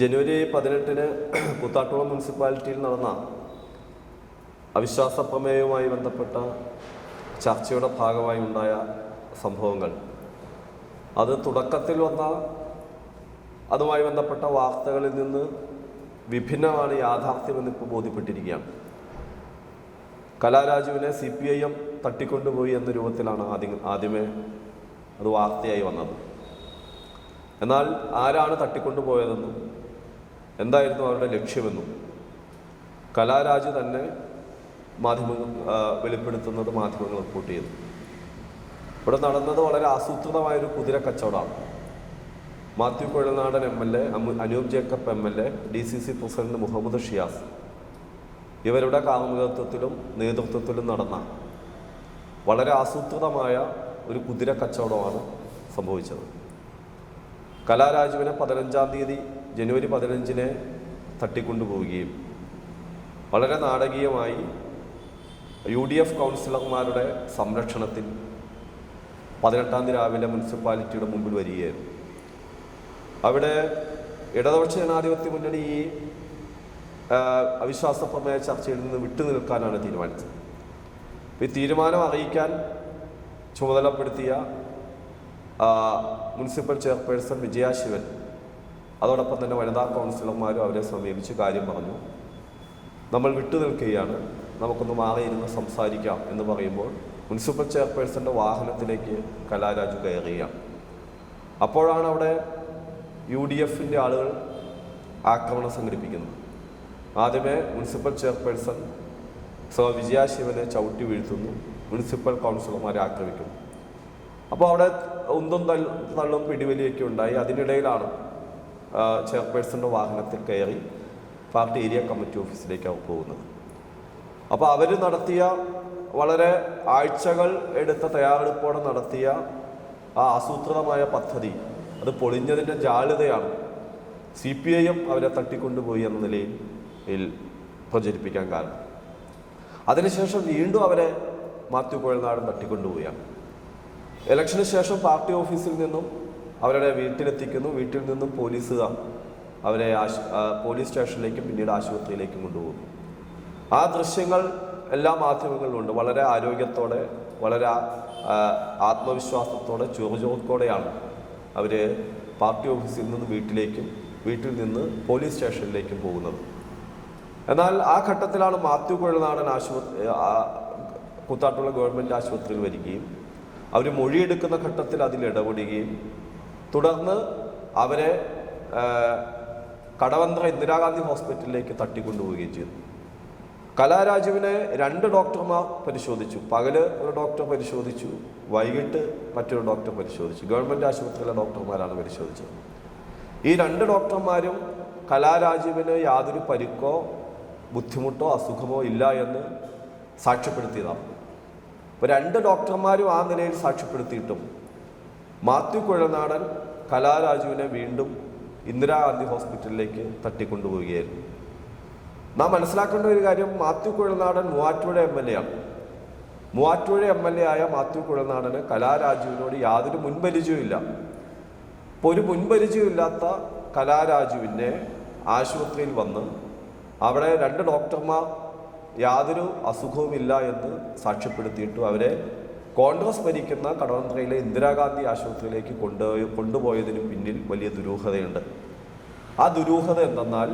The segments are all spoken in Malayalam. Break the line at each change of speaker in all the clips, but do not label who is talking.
ജനുവരി 18-ന് കൂത്താട്ടുകുളം മുനിസിപ്പാലിറ്റിയിൽ നടന്ന അവിശ്വാസ പ്രമേയവുമായി ബന്ധപ്പെട്ട ചർച്ചയുടെ ഭാഗമായി ഉണ്ടായ സംഭവങ്ങൾ, അത് തുടക്കത്തിൽ വന്ന അതുമായി ബന്ധപ്പെട്ട വാർത്തകളിൽ നിന്ന് വിഭിന്നമാണ് യാഥാർത്ഥ്യമെന്ന് ഇപ്പോൾ ബോധ്യപ്പെട്ടിരിക്കുകയാണ്. കലാരാജുവിനെ CPIM തട്ടിക്കൊണ്ടുപോയി എന്ന രൂപത്തിലാണ് ആദ്യമേ അത് വാർത്തയായി വന്നത്. എന്നാൽ ആരാണ് തട്ടിക്കൊണ്ടുപോയതെന്നും എന്തായിരുന്നു അവരുടെ ലക്ഷ്യമെന്നും കലാരാജ് തന്നെ വെളിപ്പെടുത്തുന്നത് മാധ്യമങ്ങൾ റിപ്പോർട്ട് ചെയ്തു. ഇവിടെ നടന്നത് വളരെ ആസൂത്രിതമായൊരു കുതിര കച്ചവടമാണ്. Mathew Kuzhalnadan MLA, Anoop Jacob MLA, DCC president Muhammad Shiyas ഇവരുടെ കാർമ്മികത്വത്തിലും നേതൃത്വത്തിലും നടന്ന വളരെ ആസൂത്രിതമായ ഒരു കുതിര കച്ചവടമാണ് സംഭവിച്ചത്. കലാരാജുവിനെ 15-ാം തീയതി ജനുവരി 15-ന് തട്ടിക്കൊണ്ടുപോവുകയും വളരെ നാടകീയമായി UDF കൗൺസിലർമാരുടെ സംരക്ഷണത്തിൽ 18-ാം തീയതി രാവിലെ മുനിസിപ്പാലിറ്റിയുടെ മുമ്പിൽ വരികയായിരുന്നു. അവിടെ ഇടതുപക്ഷ ജനാധിപത്യ മുന്നണി ഈ അവിശ്വാസ പ്രമേയ ചർച്ചയിൽ നിന്ന് വിട്ടുനിൽക്കാനാണ് തീരുമാനിച്ചത്. ഈ തീരുമാനം അറിയിക്കാൻ ചുമതലപ്പെടുത്തിയ മുനിസിപ്പൽ ചെയർപേഴ്സൺ വിജയ ശിവൻ അതോടൊപ്പം തന്നെ വനിതാ കൗൺസിലർമാരും അവരെ സമീപിച്ച് കാര്യം പറഞ്ഞു. നമ്മൾ വിട്ടുനിൽക്കുകയാണ്, നമുക്കൊന്ന് മാറിയിരുന്ന് സംസാരിക്കാം എന്ന് പറയുമ്പോൾ മുനിസിപ്പൽ ചെയർപേഴ്സൻ്റെ വാഹനത്തിലേക്ക് കലാരാജു കയറുകയാണ്. അപ്പോഴാണ് അവിടെ UDFൻ്റെ ആളുകൾ ആക്രമണം സംഘടിപ്പിക്കുന്നത്. ആദ്യമേ മുനിസിപ്പൽ ചെയർപേഴ്സൺ വിജയ ശിവനെ ചവിട്ടി വീഴ്ത്തുന്നു, മുനിസിപ്പൽ കൗൺസിലർമാരെ ആക്രമിക്കുന്നു. അപ്പോൾ അവിടെ ഉന്തും തള്ളും പിടിവലിയൊക്കെ ഉണ്ടായി. അതിനിടയിലാണ് ചെയർപേഴ്സൻ്റെ വാഹനത്തിൽ കയറി പാർട്ടി ഏരിയ കമ്മിറ്റി ഓഫീസിലേക്ക് അവർ പോകുന്നത്. അപ്പോൾ അവർ നടത്തിയ വളരെ ആഴ്ചകൾ എടുത്ത തയ്യാറെടുപ്പോടെ നടത്തിയ ആ ആസൂത്രിതമായ പദ്ധതി അത് പൊളിഞ്ഞതിൻ്റെ ജാള്യതയാണ് CPIM അവരെ തട്ടിക്കൊണ്ടുപോയി എന്ന നിലയിൽ പ്രചരിപ്പിക്കാൻ കാരണം. അതിനുശേഷം വീണ്ടും അവരെ മാത്യു കുഴൽനാടൻ തട്ടിക്കൊണ്ടുപോവുകയാണ്. ഇലക്ഷന് ശേഷം പാർട്ടി ഓഫീസിൽ നിന്നും അവരുടെ വീട്ടിലെത്തിക്കുന്നു. വീട്ടിൽ നിന്നും പോലീസുകാർ അവരെ പോലീസ് സ്റ്റേഷനിലേക്കും പിന്നീട് ആശുപത്രിയിലേക്കും കൊണ്ടുപോകുന്നു. ആ ദൃശ്യങ്ങൾ എല്ലാ മാധ്യമങ്ങളിലുണ്ട്. വളരെ ആരോഗ്യത്തോടെ, വളരെ ആത്മവിശ്വാസത്തോടെ, ചുറുചുറുക്കോടെയാണ് അവർ പാർട്ടി ഓഫീസിൽ നിന്ന് വീട്ടിലേക്കും വീട്ടിൽ നിന്ന് പോലീസ് സ്റ്റേഷനിലേക്കും പോകുന്നത്. എന്നാൽ ആ ഘട്ടത്തിലാണ് മാത്യു കുഴൽനാടൻ കൂത്താട്ടുകുളം ഗവൺമെൻറ് ആശുപത്രിയിൽ വരികയും അവർ മൊഴിയെടുക്കുന്ന ഘട്ടത്തിൽ അതിൽ ഇടപെടുകയും തുടർന്ന് അവരെ കടവന്ത്ര ഇന്ദിരാഗാന്ധി ഹോസ്പിറ്റലിലേക്ക് തട്ടിക്കൊണ്ടുപോവുകയും ചെയ്തു. കലാരാജുവിനെ 2 ഡോക്ടർമാർ പരിശോധിച്ചു. പകല് ഒരു ഡോക്ടർ പരിശോധിച്ചു, വൈകിട്ട് മറ്റൊരു ഡോക്ടർ പരിശോധിച്ചു. ഗവൺമെൻറ് ആശുപത്രിയിലെ ഡോക്ടർമാരാണ് പരിശോധിച്ചത്. ഈ 2 ഡോക്ടർമാരും കലാരാജുവിന് യാതൊരു പരിക്കോ ബുദ്ധിമുട്ടോ അസുഖമോ ഇല്ല എന്ന് സാക്ഷ്യപ്പെടുത്തിയതാണ്. ഇപ്പോൾ 2 ഡോക്ടർമാരും ആ നിലയിൽ സാക്ഷ്യപ്പെടുത്തിയിട്ടും മാത്യു കുഴൽനാടൻ കലാരാജുവിനെ വീണ്ടും ഇന്ദിരാഗാന്ധി ഹോസ്പിറ്റലിലേക്ക് തട്ടിക്കൊണ്ടുപോവുകയായിരുന്നു. നാം മനസ്സിലാക്കേണ്ട ഒരു കാര്യം, മാത്യു കുഴൽനാടൻ മൂവാറ്റുപുഴ MLA ആണ്. മൂവാറ്റുപുഴ MLA ആയ മാത്യു കുഴൽനാടന് കലാരാജുവിനോട് യാതൊരു മുൻപരിചയമില്ല. ഇപ്പോൾ ഒരു മുൻപരിചയമില്ലാത്ത കലാരാജുവിനെ ആശുപത്രിയിൽ വന്ന് അവിടെ 2 ഡോക്ടർമാർ യാതൊരു അസുഖവുമില്ല എന്ന് സാക്ഷ്യപ്പെടുത്തിയിട്ടും അവരെ കോൺഗ്രസ് ഭരിക്കുന്ന കടവന്ത്രയിലെ ഇന്ദിരാഗാന്ധി ആശുപത്രിയിലേക്ക് കൊണ്ടുപോയതിന് പിന്നിൽ വലിയ ദുരൂഹതയുണ്ട്. ആ ദുരൂഹത എന്തെന്നാൽ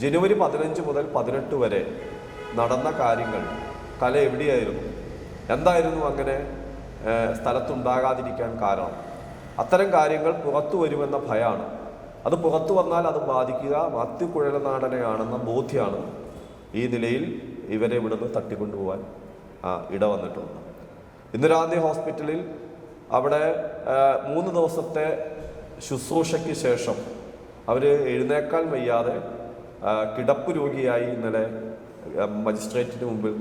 ജനുവരി 15 മുതൽ 18 വരെ നടന്ന കാര്യങ്ങൾ കല എവിടെയായിരുന്നു, എന്തായിരുന്നു അങ്ങനെ സ്ഥലത്തുണ്ടാകാതിരിക്കാൻ കാരണം? അത്തരം കാര്യങ്ങൾ പുറത്തു വരുമെന്ന ഭയമാണ്. അത് പുറത്തു വന്നാൽ അത് ബാധിക്കുക മാത്യു കുഴൽനാടനെയാണെന്ന ബോധ്യമാണ് ഈ നിലയിൽ ഇവരെ ഇവിടുന്ന് തട്ടിക്കൊണ്ടുപോകാൻ ഇടവന്നിട്ടുണ്ട്. ഇന്ദിരാഗാന്ധി ഹോസ്പിറ്റലിൽ അവിടെ 3 ദിവസത്തെ ശുശ്രൂഷയ്ക്ക് ശേഷം അവർ എഴുന്നേക്കാൻ വയ്യാതെ കിടപ്പ് രോഗിയായി ഇന്നലെ മജിസ്ട്രേറ്റിന് മുമ്പിൽ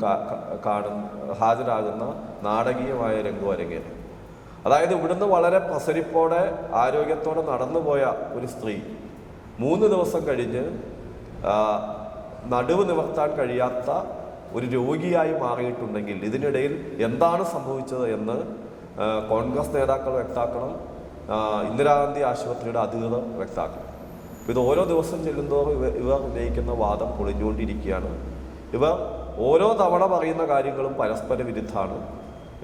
ഹാജരാകുന്ന നാടകീയമായ രംഗം അരങ്ങേറി. അതായത് ഇവിടുന്ന് വളരെ പ്രസരിപ്പോടെ ആരോഗ്യത്തോടെ നടന്നുപോയ ഒരു സ്ത്രീ 3 ദിവസം കഴിഞ്ഞ് നടുവ് നിവർത്താൻ കഴിയാത്ത ഒരു രോഗിയായി മാറിയിട്ടുണ്ടെങ്കിൽ ഇതിനിടയിൽ എന്താണ് സംഭവിച്ചത് എന്ന് കോൺഗ്രസ് നേതാക്കൾ വ്യക്തമാക്കണം, ഇന്ദിരാഗാന്ധി ആശുപത്രിയുടെ അധികൃതർ വ്യക്തമാക്കണം. ഇത് ഓരോ ദിവസം ചെല്ലുന്നതോറും ഇവർ ഉന്നയിക്കുന്ന വാദം പൊളിഞ്ഞുകൊണ്ടിരിക്കുകയാണ്. ഇവർ ഓരോ തവണ പറയുന്ന കാര്യങ്ങളും പരസ്പര വിരുദ്ധമാണ്.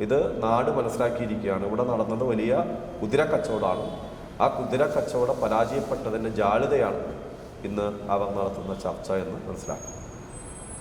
ഇത് നാട് മനസ്സിലാക്കിയിരിക്കുകയാണ്. ഇവിടെ നടന്നത് വലിയ കുതിരക്കച്ചവടമാണ്. ആ കുതിരക്കച്ചവടം പരാജയപ്പെട്ടതിൻ്റെ ജാള്യതയാണ് ഇന്ന് അവർ നടത്തുന്ന ചർച്ച എന്ന് മനസ്സിലാക്കും.